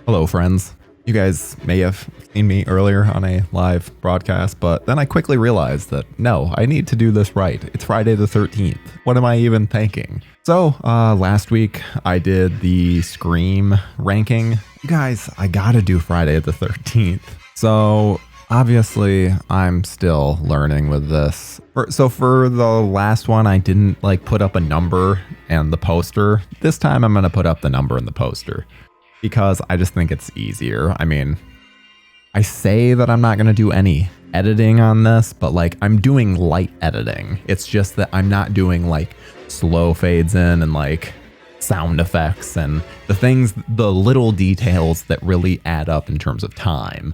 Hello, friends. You guys may have seen me earlier on a live broadcast, but then I quickly realized that no, I need to do this right. It's Friday the 13th. What am I even thinking? So, last week I did the Scream ranking. You guys, I gotta do Friday the 13th. So, obviously, I'm still learning with this. So for the last one, I didn't put up a number and the poster. This time I'm gonna put up the number and the poster, because I just think it's easier. I mean, I say that I'm not going to do any editing on this, but I'm doing light editing. It's just that I'm not doing slow fades in and sound effects and the little details that really add up in terms of time.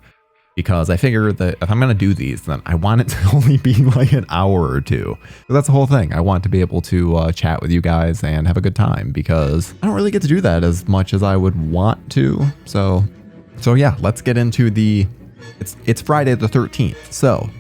Because I figure that if I'm going to do these, then I want it to only be an hour or two. That's the whole thing. I want to be able to chat with you guys and have a good time, because I don't really get to do that as much as I would want to. So yeah, let's get into it's Friday the 13th. So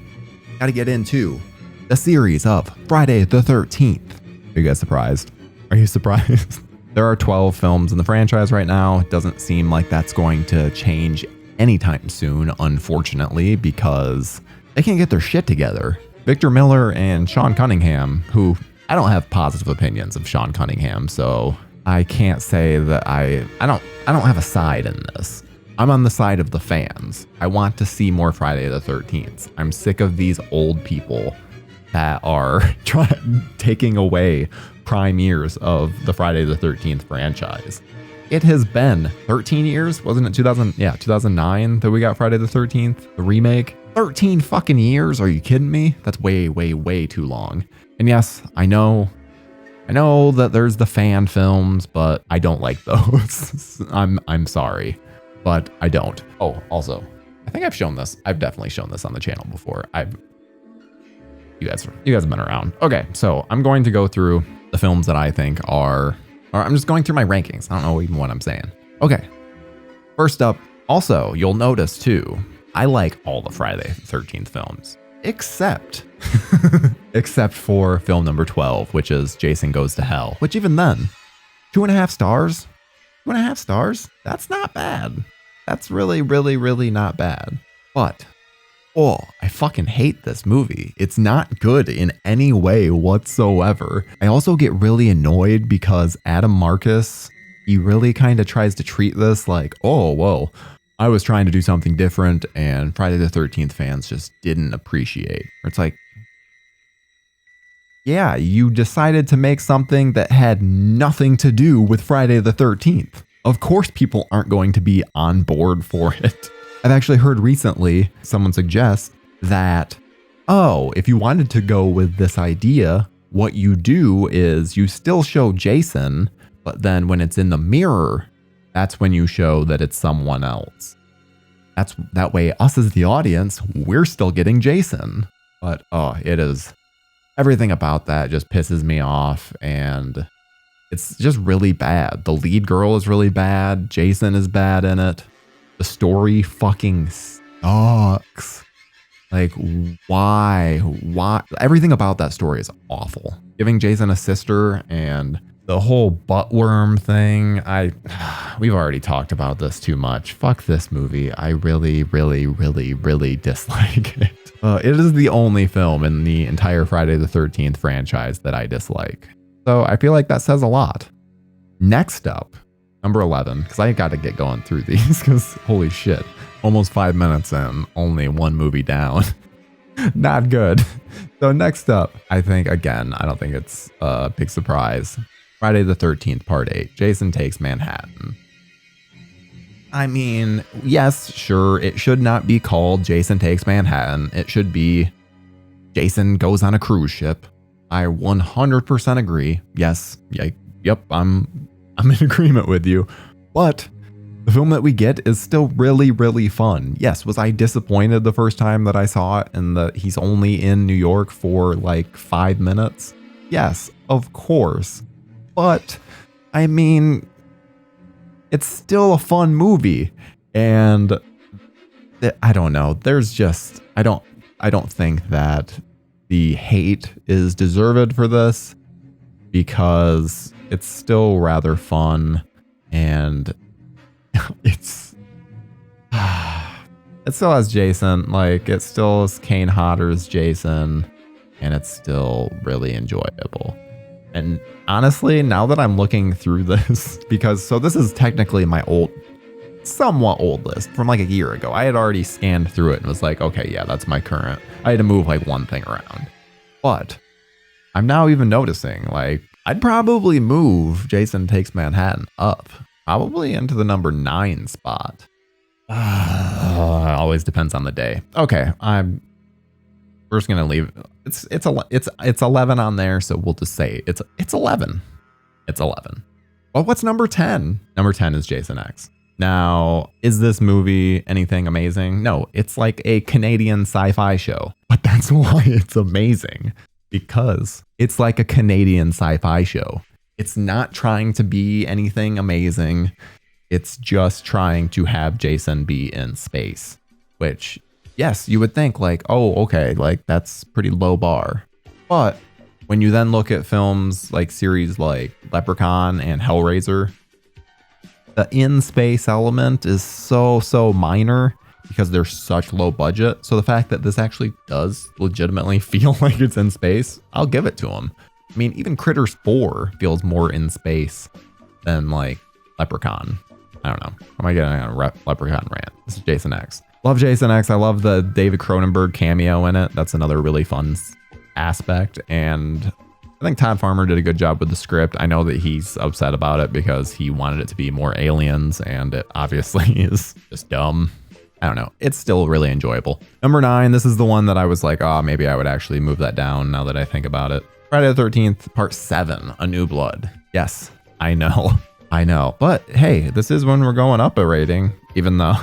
got to get into the series of Friday the 13th. Are you guys surprised? Are you surprised? There are 12 films in the franchise right now. It doesn't seem like that's going to change anytime soon, unfortunately, because they can't get their shit together. Victor Miller and Sean Cunningham, who I don't have positive opinions of Sean Cunningham, so I can't say that I don't have a side in this. I'm on the side of the fans. I want to see more Friday the 13th. I'm sick of these old people that are taking away prime years of the Friday the 13th franchise. It has been 13 years, wasn't it? 2009 that we got Friday the 13th, the remake. 13 fucking years? Are you kidding me? That's way, way, way too long. And yes, I know that there's the fan films, but I don't like those. I'm sorry, but I don't. Oh, also, I think I've shown this. I've definitely shown this on the channel before. You guys have been around. Okay, so I'm going to go through the films that I think are. Or I'm just going through my rankings. I don't know even what I'm saying. Okay. First up, also, you'll notice too, I like all the Friday the 13th films, except for film number 12, which is Jason Goes to Hell, which even then, 2.5 stars? 2.5 stars? That's not bad. That's really, really, really not bad. But, I fucking hate this movie. It's not good in any way whatsoever. I also get really annoyed because Adam Marcus, he really kind of tries to treat this like, oh, well, I was trying to do something different and Friday the 13th fans just didn't appreciate. Or it's like, yeah, you decided to make something that had nothing to do with Friday the 13th. Of course people aren't going to be on board for it. I've actually heard recently someone suggest that, if you wanted to go with this idea, what you do is you still show Jason, but then when it's in the mirror, that's when you show that it's someone else. That way, us as the audience, we're still getting Jason. But, it is, everything about that just pisses me off, and it's just really bad. The lead girl is really bad. Jason is bad in it. The story fucking sucks. Why? Everything about that story is awful. Giving Jason a sister and the whole buttworm thing. We've already talked about this too much. Fuck this movie. I really, really, really, really dislike it. It is the only film in the entire Friday the 13th franchise that I dislike. So I feel like that says a lot. Next up, number 11, because I got to get going through these, because holy shit, almost 5 minutes in, only one movie down. Not good. So next up, I think, again, I don't think it's a big surprise. Friday the 13th, Part 8, Jason Takes Manhattan. I mean, yes, sure, it should not be called Jason Takes Manhattan. It should be Jason Goes on a Cruise Ship. I 100% agree. Yes, yep, I'm in agreement with you, but the film that we get is still really, really fun. Yes, was I disappointed the first time that I saw it and that he's only in New York for 5 minutes? Yes, of course. But, I mean, it's still a fun movie. And I don't know. There's just, I don't think that the hate is deserved for this, because it's still rather fun, and it's it still has Jason. Like, it still is Kane Hodder's Jason, and it's still really enjoyable. And honestly, now that I'm looking through this, so this is technically my somewhat old list from like a year ago. I had already scanned through it and was like, okay, yeah, that's my current. I had to move like one thing around. But I'm now even noticing, like, I'd probably move Jason Takes Manhattan up, probably into the number 9 spot. Always depends on the day. Okay, we're just gonna leave. It's 11 on there, so we'll just say it's 11. It's 11. Well, what's number 10? Number 10 is Jason X. Now, is this movie anything amazing? No, it's like a Canadian sci-fi show, but that's why it's amazing, because it's like a Canadian sci-fi show. It's not trying to be anything amazing. It's just trying to have Jason be in space, which, yes, you would think like, oh, okay, like that's pretty low bar. But when you then look at films like series like Leprechaun and Hellraiser, the in-space element is so minor because they're such low budget. So the fact that this actually does legitimately feel like it's in space, I'll give it to them. I mean, even Critters 4 feels more in space than like Leprechaun. I don't know. Am I getting on a Leprechaun rant? This is Jason X. Love Jason X. I love the David Cronenberg cameo in it. That's another really fun aspect. And I think Todd Farmer did a good job with the script. I know that he's upset about it because he wanted it to be more aliens, and it obviously is just dumb. I don't know. It's still really enjoyable. Number 9, this is the one that I was like, oh, maybe I would actually move that down now that I think about it. Friday the 13th, Part 7, A New Blood. Yes, I know. I know. But hey, this is when we're going up a rating, even though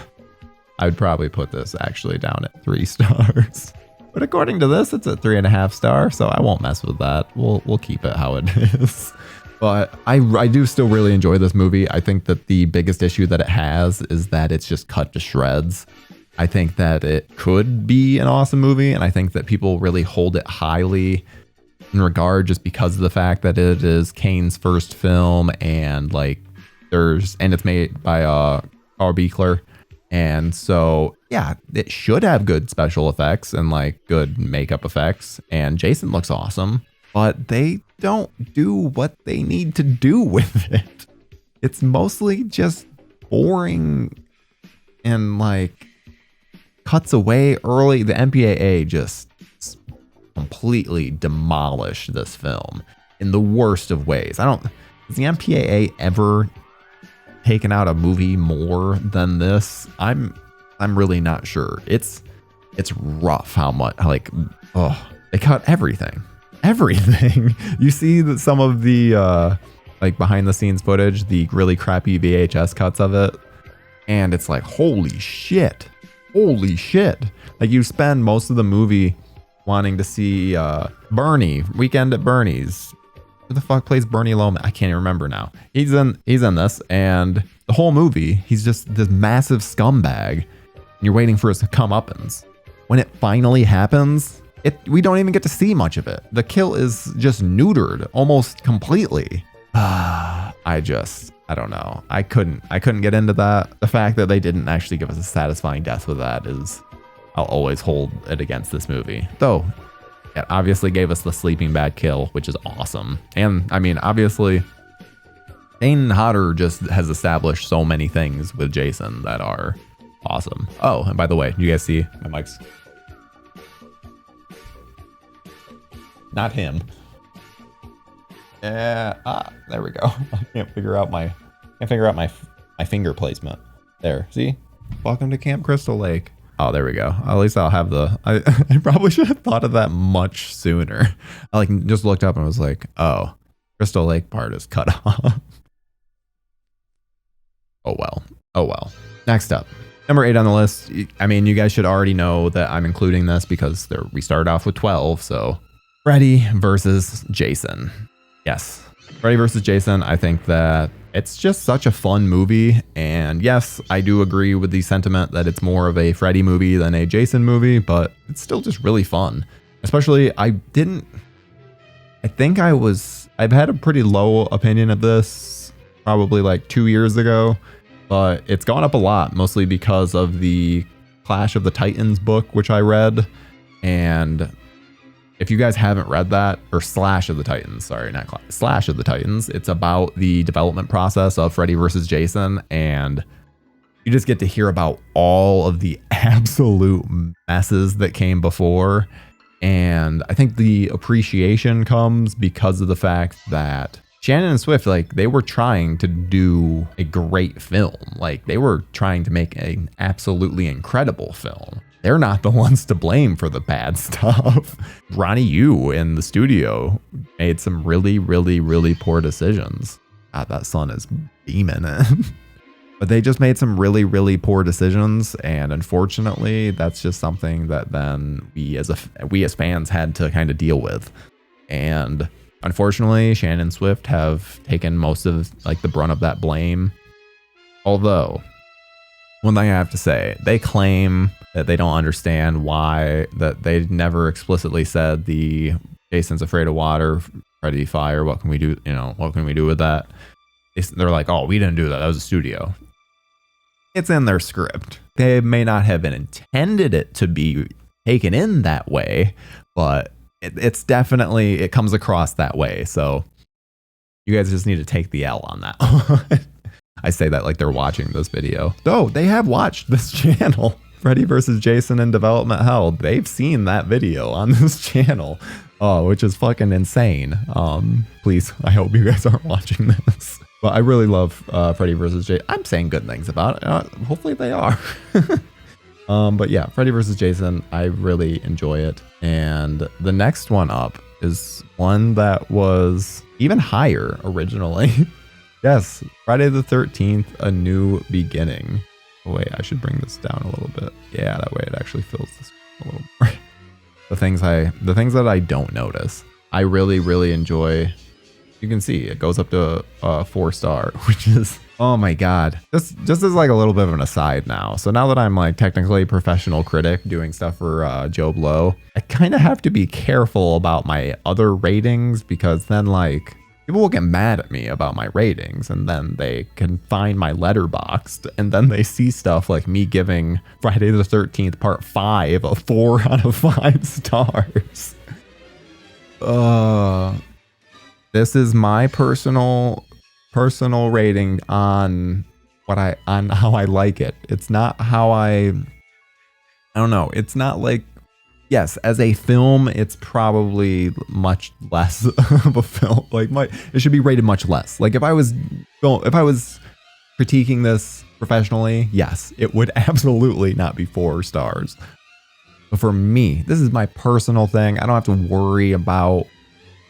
I would probably put this actually down at 3 stars. But according to this, it's a 3.5 star, so I won't mess with that. We'll keep it how it is. But I do still really enjoy this movie. I think that the biggest issue that it has is that it's just cut to shreds. I think that it could be an awesome movie, and I think that people really hold it highly in regard just because of the fact that it is Kane's first film, and like it's made by Carl Buechler. And so, yeah, it should have good special effects and like good makeup effects. And Jason looks awesome, but they don't do what they need to do with it. It's mostly just boring and like cuts away early. The MPAA just completely demolished this film in the worst of ways. Has the MPAA ever taken out a movie more than this? I'm really not sure. It's rough how much, like, they cut everything. You see that some of the like behind the scenes footage, the really crappy VHS cuts of it, and it's like, holy shit. Like, you spend most of the movie wanting to see Bernie, Weekend at Bernie's. Who the fuck plays Bernie Loman? I can't even remember now. He's in this, and the whole movie, he's just this massive scumbag, and you're waiting for his comeuppance. When it finally happens, we don't even get to see much of it. The kill is just neutered almost completely. I don't know. I couldn't get into that. The fact that they didn't actually give us a satisfying death with that is, I'll always hold it against this movie. Though, it obviously gave us the sleeping bag kill, which is awesome. And I mean, obviously, Kane Hodder just has established so many things with Jason that are awesome. Oh, and by the way, you guys see my mic's not him. Yeah, there we go. I can't figure out my finger placement. There, see? Welcome to Camp Crystal Lake. Oh, there we go. At least I'll have I probably should have thought of that much sooner. I like just looked up and was like, oh, Crystal Lake part is cut off. Oh well. Next up, number 8 on the list. I mean, you guys should already know that I'm including this because we started off with 12. So Freddy versus Jason. Yes, Freddy versus Jason. I think that it's just such a fun movie. And yes, I do agree with the sentiment that it's more of a Freddy movie than a Jason movie, but it's still just really fun. Especially, I've had a pretty low opinion of this probably like 2 years ago, but it's gone up a lot, mostly because of the Clash of the Titans book, which I read. And if you guys haven't read that, or Slash of the Titans, sorry, not Clash, Slash of the Titans, it's about the development process of Freddy versus Jason. And you just get to hear about all of the absolute messes that came before. And I think the appreciation comes because of the fact that Shannon and Swift, like, they were trying to do a great film. Like, they were trying to make an absolutely incredible film. They're not the ones to blame for the bad stuff. Ronnie Yu in the studio made some really, really, really poor decisions. God, that sun is beaming in. But they just made some really, really poor decisions, and unfortunately, that's just something that then we as fans had to kind of deal with. And unfortunately, Shannon and Swift have taken most of like the brunt of that blame. Although, one thing I have to say, they claim that they don't understand why, that they never explicitly said the Jason's afraid of water, Freddy fire, what can we do? You know, what can we do with that? They're like, oh, we didn't do that. That was a studio. It's in their script. They may not have intended it to be taken in that way, but it's definitely, it comes across that way. So you guys just need to take the L on that. I say that like they're watching this video. No, they have watched this channel. Freddy versus Jason in Development Hell. They've seen that video on this channel, which is fucking insane. Please, I hope you guys aren't watching this. But I really love Freddy vs. Jason. I'm saying good things about it. Hopefully they are. But yeah, Freddy vs. Jason, I really enjoy it. And the next one up is one that was even higher originally. Yes, Friday the 13th, A New Beginning. Oh, wait, I should bring this down a little bit. Yeah, that way it actually fills this a little more. The things that I don't notice, I really, really enjoy. You can see it goes up to 4-star, which is, oh my God. Just as like a little bit of an aside now. So now that I'm like technically a professional critic doing stuff for Joe Blow, I kind of have to be careful about my other ratings, because then like people will get mad at me about my ratings, and then they can find my Letterboxd, and then they see stuff like me giving Friday the 13th Part 5 a 4 out of 5 stars. This is my personal rating on how I like it. It's not how I don't know. It's not like, yes, as a film, it's probably much less of a film. Like it should be rated much less. Like if I was critiquing this professionally, yes, it would absolutely not be 4 stars. But for me, this is my personal thing. I don't have to worry about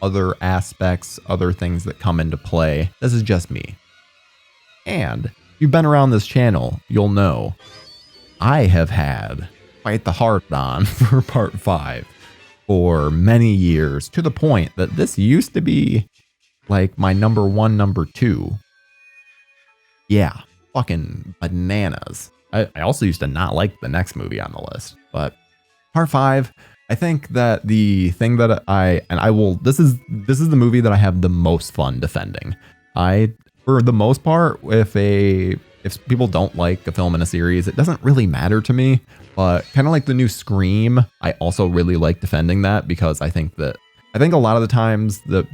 other aspects, other things that come into play. This is just me. And if you've been around this channel, you'll know I have had quite the hard on for Part 5 for many years, to the point that this used to be like my number 1, number 2. Yeah, fucking bananas. I also used to not like the next movie on the list, but Part 5, I think that the thing that this is the movie that I have the most fun defending. For the most part, if people don't like a film in a series, it doesn't really matter to me. But kind of like the new Scream, I also really like defending that, because I think a lot of the times that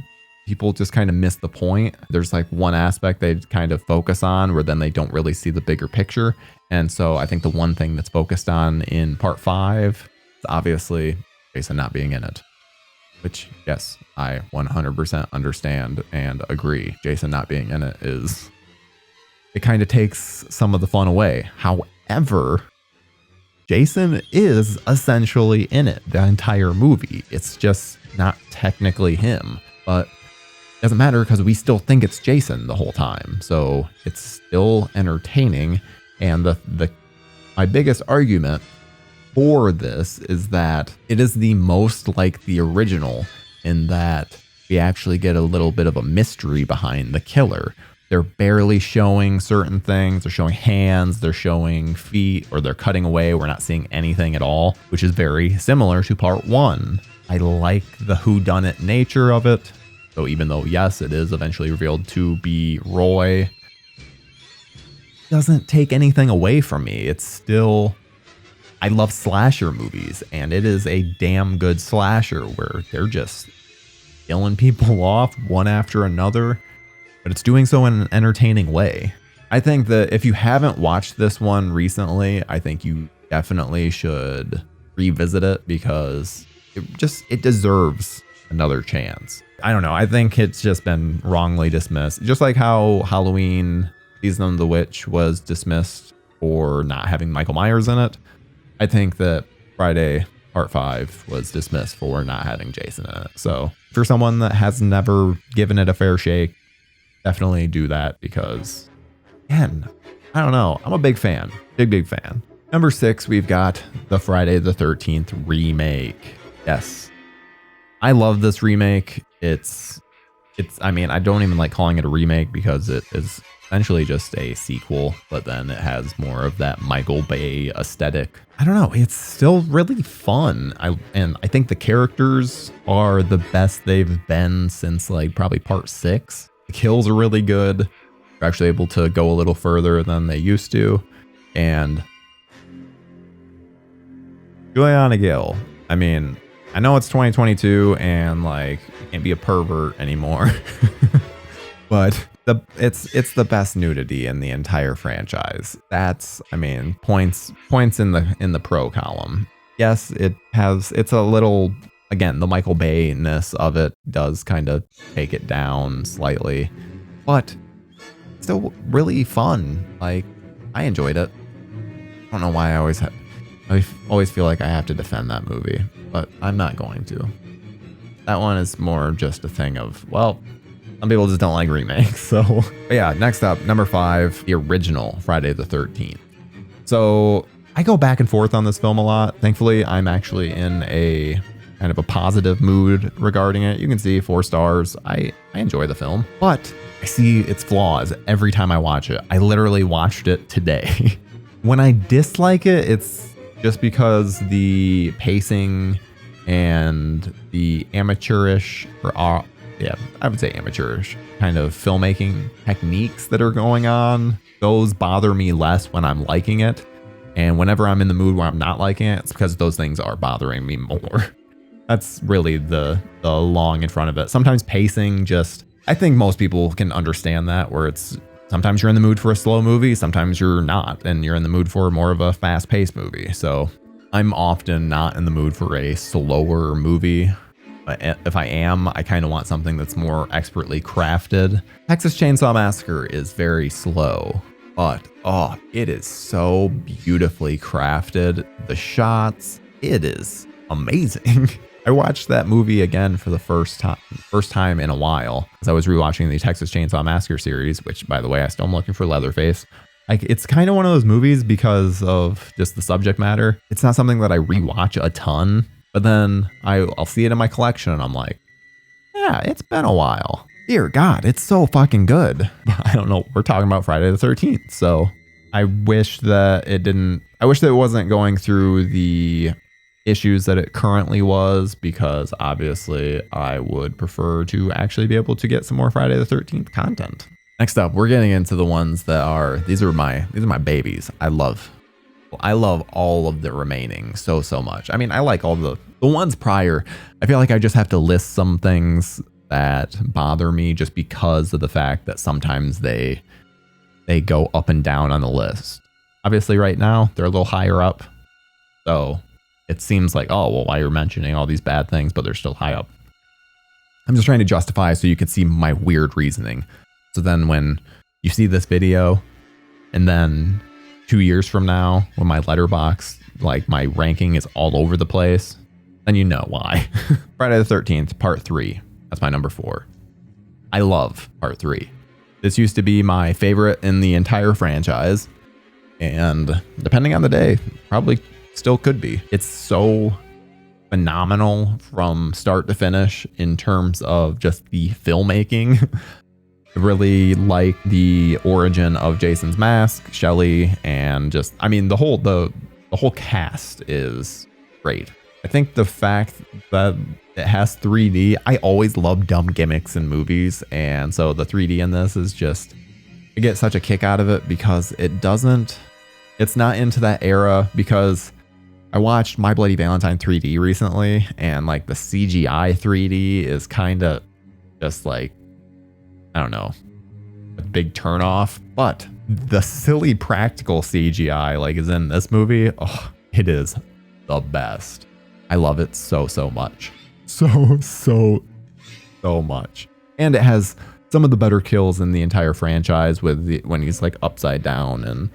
people just kind of miss the point. There's like one aspect they kind of focus on where then they don't really see the bigger picture. And so I think the one thing that's focused on in Part 5 is obviously Jason not being in it, which, yes, I 100% understand and agree. Jason not being in it it kind of takes some of the fun away. However, Jason is essentially in it the entire movie. It's just not technically him, but it doesn't matter because we still think it's Jason the whole time. So it's still entertaining. And my biggest argument for this is that it is the most like the original, in that we actually get a little bit of a mystery behind the killer. They're barely showing certain things. They're showing hands, they're showing feet, or they're cutting away. We're not seeing anything at all, which is very similar to Part 1. I like the whodunit nature of it. So even though, yes, it is eventually revealed to be Roy, it doesn't take anything away from me. It's still I love slasher movies, and it is a damn good slasher where they're just killing people off one after another, but it's doing so in an entertaining way. I think that if you haven't watched this one recently, I think you definitely should revisit it because it deserves another chance. I don't know. I think it's just been wrongly dismissed. Just like how Halloween Season of the Witch was dismissed for not having Michael Myers in it. I think that Friday Part 5 was dismissed for not having Jason in it. So for someone that has never given it a fair shake, definitely do that because, again, I don't know. I'm a big fan. Big fan. Number 6, we've got the Friday the 13th remake. Yes. I love this remake. I mean, I don't even like calling it a remake because it is essentially just a sequel, but then it has more of that Michael Bay aesthetic. I don't know. It's still really fun. I think the characters are the best they've been since like probably part 6. The kills are really good. They're actually able to go a little further than they used to. And Juliana Gill, I mean, I know it's 2022 and like you can't be a pervert anymore, but it's the best nudity in the entire franchise. That's, I mean, points in the pro column. Yes, it's a little, again, the Michael Bay-ness of it does kind of take it down slightly, but still really fun. Like, I enjoyed it. I don't know why I always feel like I have to defend that movie, but I'm not going to. That one is more just a thing of, well, some people just don't like remakes. So, but yeah, next up, number 5, the original Friday the 13th. So I go back and forth on this film a lot. Thankfully, I'm actually in a kind of a positive mood regarding it. You can see 4 stars. I enjoy the film, but I see its flaws every time I watch it. I literally watched it today. When I dislike it, it's just because the pacing and the amateurish, I would say amateurish kind of filmmaking techniques that are going on, those bother me less when I'm liking it. And whenever I'm in the mood where I'm not liking it, it's because those things are bothering me more. That's really the long in front of it. Sometimes pacing I think most people can understand that, where it's sometimes you're in the mood for a slow movie, sometimes you're not, and you're in the mood for more of a fast-paced movie. So I'm often not in the mood for a slower movie. But if I am, I kind of want something that's more expertly crafted. Texas Chainsaw Massacre is very slow, but it is so beautifully crafted. The shots, it is amazing. I watched that movie again for the first time in a while, as I was rewatching the Texas Chainsaw Massacre series, which, by the way, I still am looking for Leatherface. Like, it's kind of one of those movies because of just the subject matter. It's not something that I rewatch a ton, but then I'll see it in my collection and I'm like, yeah, it's been a while. Dear God, it's so fucking good. I don't know. We're talking about Friday the 13th. So I wish that it wasn't going through the issues that it currently was, because obviously I would prefer to actually be able to get some more Friday the 13th content. Next up, we're getting into the ones that these are my babies. I love all of the remaining so much. I mean, I like all the ones prior. I feel like I just have to list some things that bother me just because of the fact that sometimes they go up and down on the list. Obviously right now they're a little higher up. So it seems like, oh, well, why you're mentioning all these bad things, but they're still high up. I'm just trying to justify so you can see my weird reasoning. So then when you see this video and then 2 years from now, when my letterbox, like my ranking is all over the place, then you know why. Friday the 13th, part 3. That's my number 4. I love part 3. This used to be my favorite in the entire franchise. And depending on the day, probably still could be. It's so phenomenal from start to finish in terms of just the filmmaking. I really like the origin of Jason's mask, Shelly, and just, I mean, the whole cast is great. I think the fact that it has 3D, I always love dumb gimmicks in movies, and so the 3D in this is just, I get such a kick out of it because it's not into that era, because I watched My Bloody Valentine 3D recently, and like the CGI 3D is kind of just like, I don't know, a big turnoff. But the silly practical CGI like is in this movie. Oh, it is the best. I love it so much. So much. And it has some of the better kills in the entire franchise with when he's like upside down and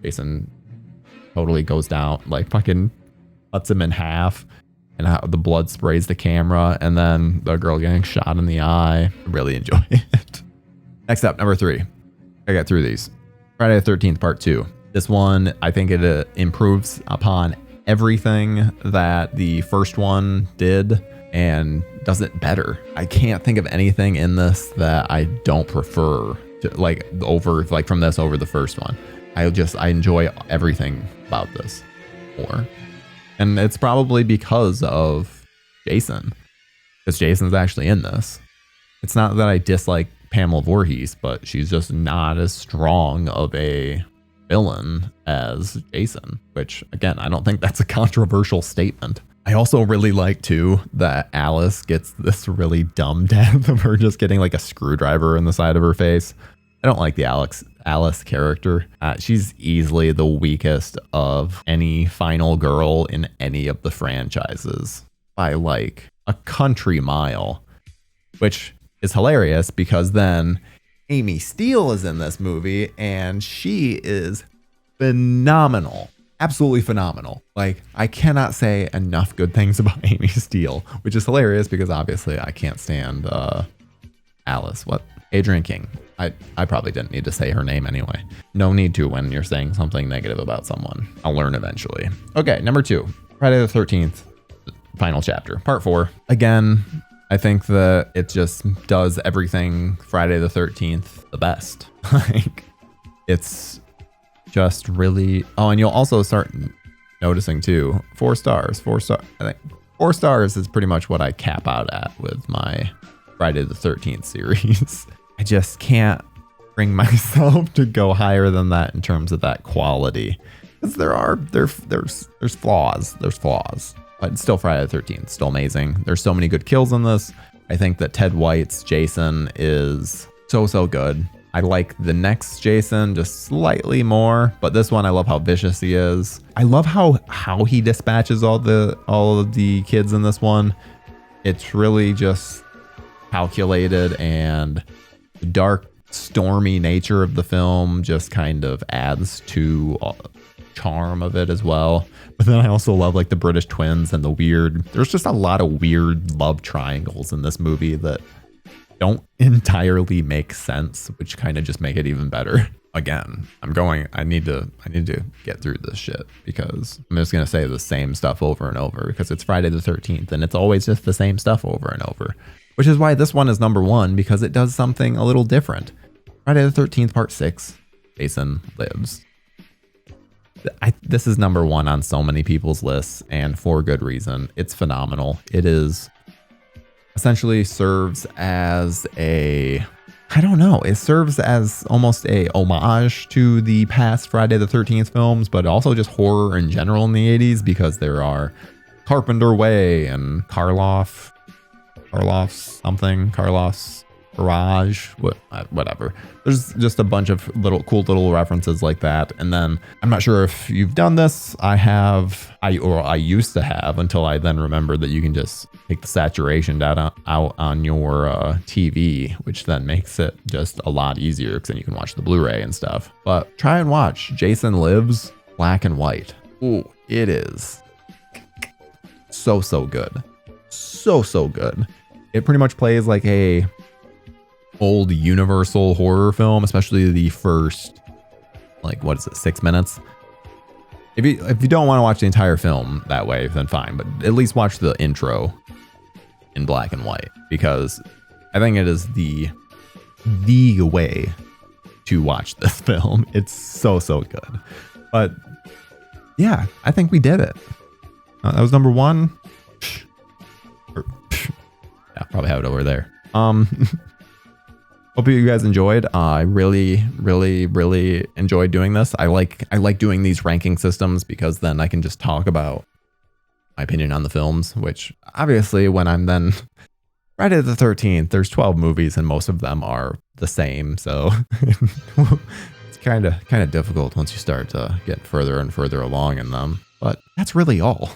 Jason totally goes down, like fucking cuts him in half, and how the blood sprays the camera, and then the girl getting shot in the eye. I really enjoy it. Next up, number 3. I got through these. Friday the 13th Part 2. This one, I think it improves upon everything that the first one did and does it better. I can't think of anything in this that I don't prefer from this over the first one. I enjoy everything about this more. And it's probably because of Jason. Because Jason's actually in this. It's not that I dislike Pamela Voorhees, but she's just not as strong of a villain as Jason. Which, again, I don't think that's a controversial statement. I also really like, too, that Alice gets this really dumb death of her just getting like a screwdriver in the side of her face. I don't like the Alice character. She's easily the weakest of any final girl in any of the franchises by like a country mile, which is hilarious because then Amy Steele is in this movie and she is phenomenal. Absolutely phenomenal. Like, I cannot say enough good things about Amy Steele, which is hilarious because obviously I can't stand Alice. Adrienne King. I probably didn't need to say her name anyway. No need to when you're saying something negative about someone. I'll learn eventually. Okay, number 2. Friday the 13th, final chapter, part 4. Again, I think that it just does everything Friday the 13th the best. Like, it's just really... Oh, and you'll also start noticing too, 4 stars. I think 4 stars is pretty much what I cap out at with my Friday the 13th series. I just can't bring myself to go higher than that in terms of that quality. Because there's flaws. But it's still Friday the 13th, still amazing. There's so many good kills in this. I think that Ted White's Jason is so good. I like the next Jason just slightly more, but this one I love how vicious he is. I love how he dispatches all of the kids in this one. It's really just calculated, and the dark, stormy nature of the film just kind of adds to charm of it as well. But then I also love like the British twins and there's just a lot of weird love triangles in this movie that don't entirely make sense, which kind of just make it even better. Again, I need to get through this shit because I'm just going to say the same stuff over and over because it's Friday the 13th and it's always just the same stuff over and over, which is why this one is number 1 because it does something a little different. Friday the 13th part 6, Jason Lives. This is number 1 on so many people's lists and for good reason. It's phenomenal. It is essentially serves as it serves as almost a homage to the past Friday the 13th films, but also just horror in general in the 80s because there are Carpenter Way and Karloff's Garage, whatever. There's just a bunch of cool little references like that. And then I'm not sure if you've done this. I used to have until I then remembered that you can just take the saturation data out on your TV, which then makes it just a lot easier because then you can watch the Blu-ray and stuff. But try and watch Jason Lives black and white. Ooh, it is so good. So good. It pretty much plays like a old Universal horror film, especially the first, 6 minutes. If you don't want to watch the entire film that way, then fine, but at least watch the intro in black and white because I think it is the way to watch this film. It's so good. But yeah, I think we did it. That was number 1. Yeah, probably have it over there. Hope you guys enjoyed. I really enjoyed doing this. I like doing these ranking systems because then I can just talk about my opinion on the films, which obviously when I'm then Friday the 13th, there's 12 movies and most of them are the same. So it's kind of difficult once you start to get further and further along in them. But that's really all.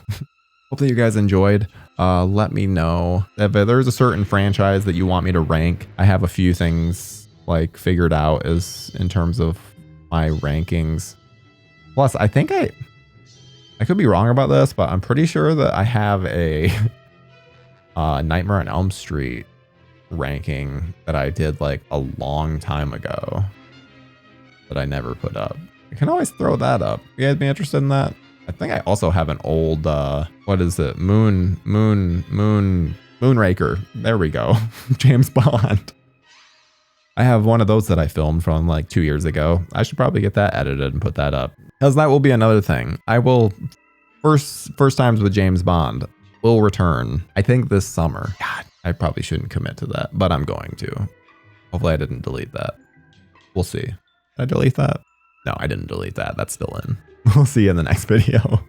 Hope that you guys enjoyed. Let me know if there's a certain franchise that you want me to rank. I have a few things like figured out as in terms of my rankings. Plus, I think I could be wrong about this, but I'm pretty sure that I have a Nightmare on Elm Street ranking that I did like a long time ago that I never put up. I can always throw that up. You guys be interested in that? I think I also have an old, what is it? Moonraker. There we go. James Bond. I have one of those that I filmed from like 2 years ago. I should probably get that edited and put that up. Because that will be another thing. I will, first times with James Bond will return, I think this summer. God, I probably shouldn't commit to that, but I'm going to. Hopefully I didn't delete that. We'll see. Did I delete that? No, I didn't delete that. That's still in. We'll see you in the next video.